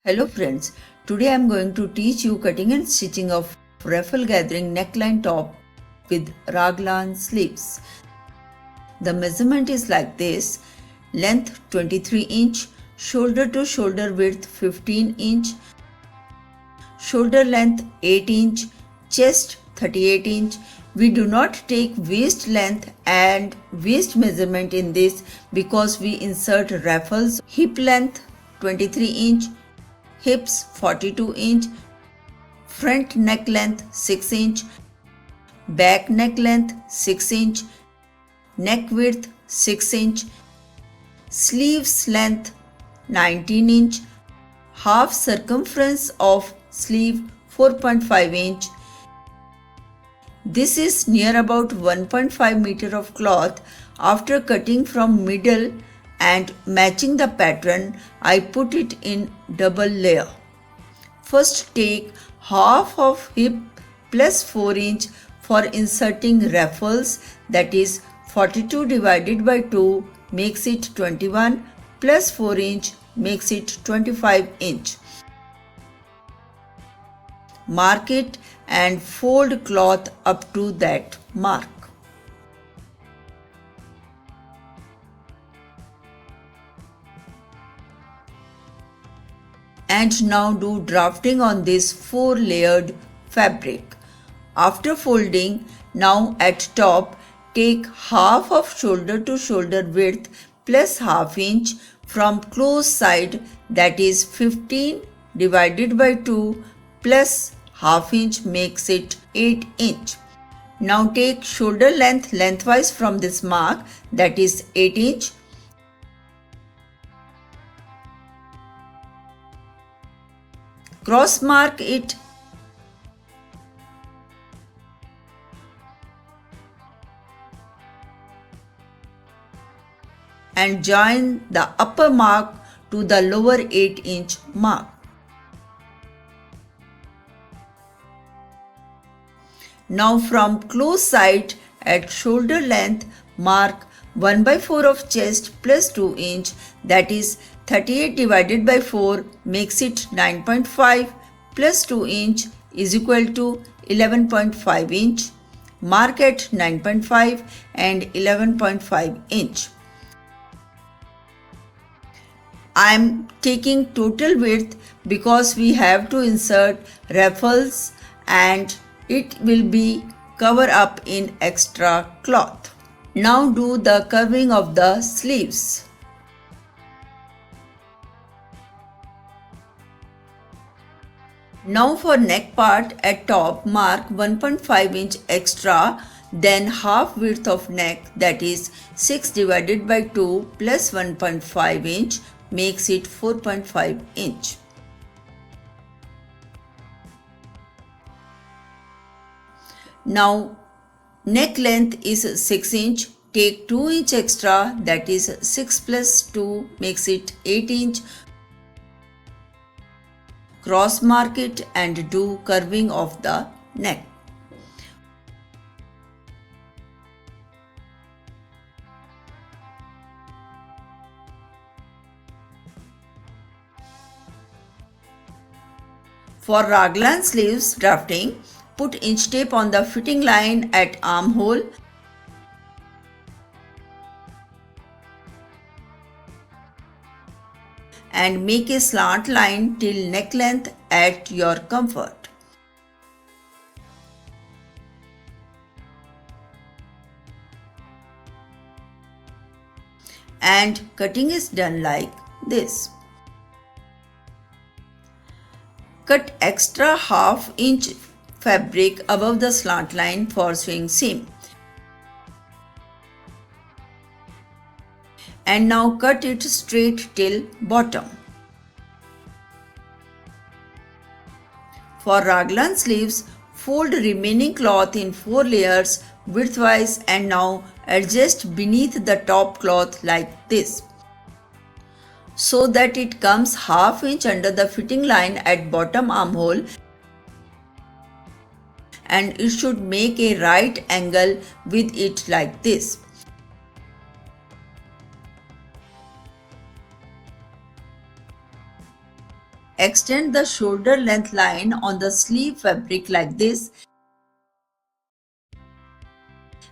Hello friends, today I am going to teach you cutting and stitching of ruffle gathering neckline top with raglan sleeves. The measurement is like this: length 23 inch, shoulder to shoulder width 15 inch, shoulder length 8 inch, chest 38 inch. We do not take waist length and waist measurement in this because we insert ruffles. Hip length 23 inch, hips 42 inch, front neck length 6 inch, back neck length 6 inch, neck width 6 inch, sleeves length 19 inch, half circumference of sleeve 4.5 inch. This is near about 1.5 meter of cloth. After cutting from middle and matching the pattern, I put it in double layer. First take half of hip plus 4 inch for inserting ruffles, that is 42 divided by 2 makes it 21 plus 4 inch makes it 25 inch. Mark it and fold cloth up to that mark. And now do drafting on this 4-layered fabric. After folding, now at top take half of shoulder to shoulder width plus half inch from close side, that is 15 divided by 2 plus half inch makes it 8 inch. Now take shoulder length lengthwise from this mark, that is 8 inch. Cross mark it and join the upper mark to the lower 8 inch mark. Now from close side at shoulder length mark 1/4 of chest plus 2 inch, that is 38 divided by 4 makes it 9.5 plus 2 inch is equal to 11.5 inch. Mark at 9.5 and 11.5 inch. I am taking total width because we have to insert ruffles and it will be cover up in extra cloth. Now do the curving of the sleeves. Now for neck part at top mark 1.5 inch extra, then half width of neck, that is 6 divided by 2 plus 1.5 inch makes it 4.5 inch. Now neck length is 6 inch, take 2 inch extra, that is 6 plus 2 makes it 8 inch. Cross mark it and do curving of the neck. For raglan sleeves drafting, put inch tape on the fitting line at armhole and make a slant line till neck length at your comfort. And cutting is done like this. Cut extra half inch fabric above the slant line for sewing seam. And now cut it straight till bottom. For raglan sleeves, fold remaining cloth in 4 layers widthwise and now adjust beneath the top cloth like this, so that it comes half inch under the fitting line at bottom armhole and it should make a right angle with it like this. extend the shoulder length line on the sleeve fabric like this,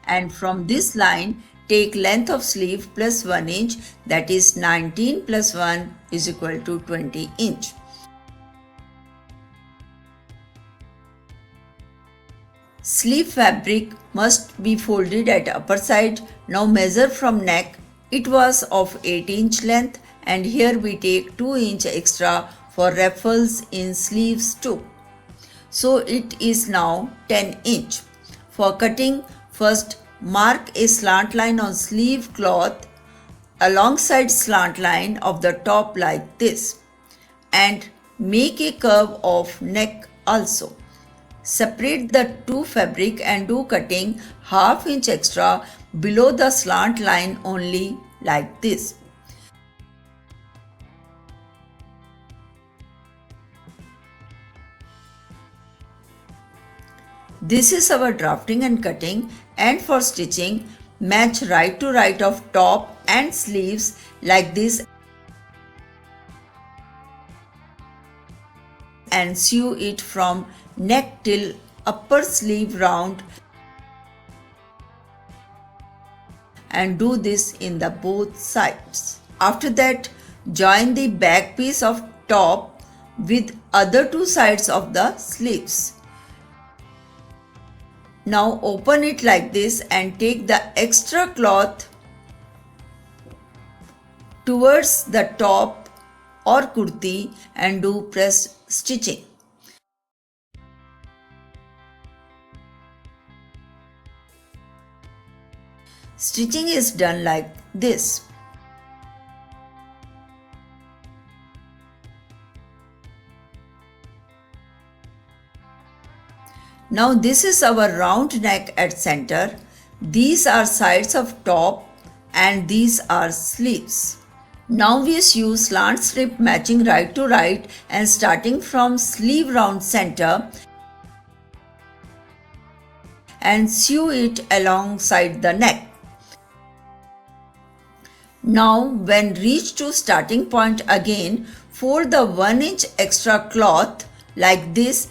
and from this line take length of sleeve plus 1 inch, that is 19 plus 1 is equal to 20 inch. Sleeve fabric must be folded at upper side. Now measure from neck. It was of 8 inch length, and here we take 2 inch extra for ruffles in sleeves too. So it is now 10 inch. For cutting, first mark a slant line on sleeve cloth alongside slant line of the top like this, and make a curve of neck also. Separate the two fabric and do cutting half inch extra below the slant line only like this. This is our drafting and cutting, and for stitching, match right to right of top and sleeves like this and sew it from neck till upper sleeve round, and do this in the both sides. After that, join the back piece of top with other two sides of the sleeves. Now open it like this and take the extra cloth towards the top or kurti and do press stitching. Stitching is done like this. Now this is our round neck at center. These are sides of top and these are sleeves. Now we sew slant strip matching right to right and starting from sleeve round center and sew it alongside the neck. Now when reach to starting point again, fold the 1 inch extra cloth like this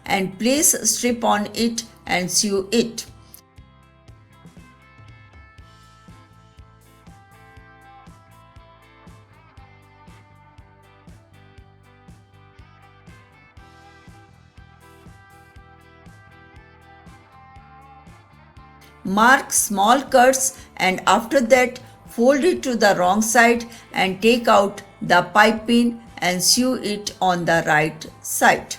and place a strip on it and sew it. Mark small cuts and after that fold it to the wrong side and take out the piping and sew it on the right side.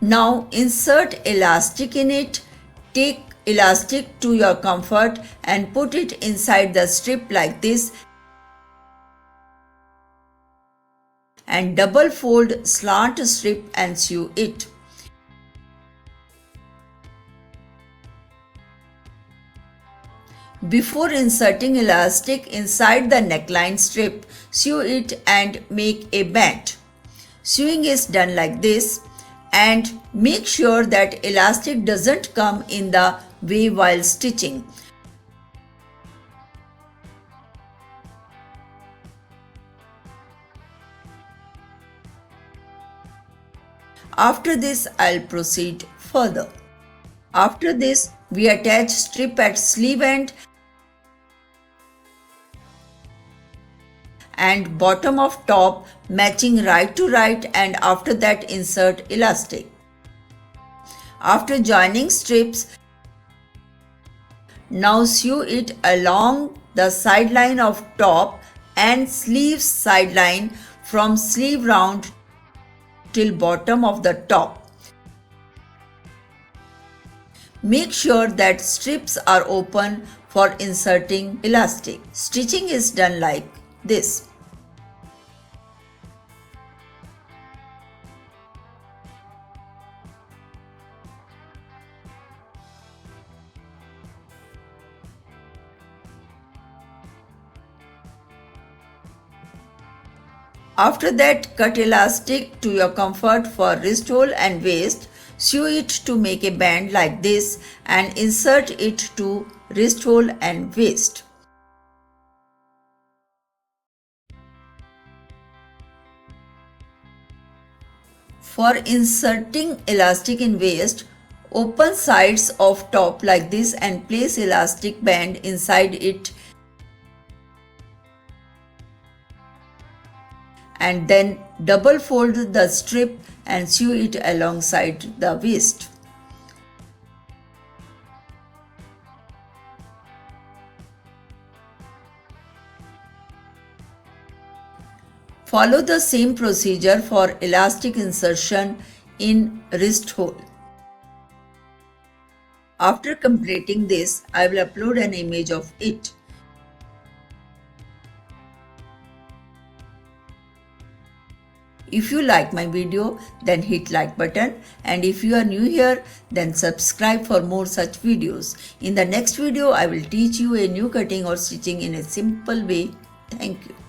Now insert elastic in it. Take elastic to your comfort and put it inside the strip like this and double fold slant strip and sew it. Before inserting elastic inside the neckline strip, sew it and make a band. Sewing is done like this, and make sure that elastic doesn't come in the way while stitching. After this, I'll proceed further. After this, we attach strip at sleeve end and bottom of top matching right to right, and after that insert elastic. After joining strips, now sew it along the side line of top and sleeve side line from sleeve round till bottom of the top. Make sure that strips are open for inserting elastic. Stitching is done like this. After that, cut elastic to your comfort for wrist hole and waist. Sew it to make a band like this and insert it to wrist hole and waist. For inserting elastic in waist, open sides of top like this and place elastic band inside it and then double fold the strip and sew it alongside the waist. Follow the same procedure for elastic insertion in wrist hole. After completing this, I will upload an image of it. If you like my video, then hit like button, and if you are new here, then subscribe for more such videos. In the next video, I will teach you a new cutting or stitching in a simple way. Thank you.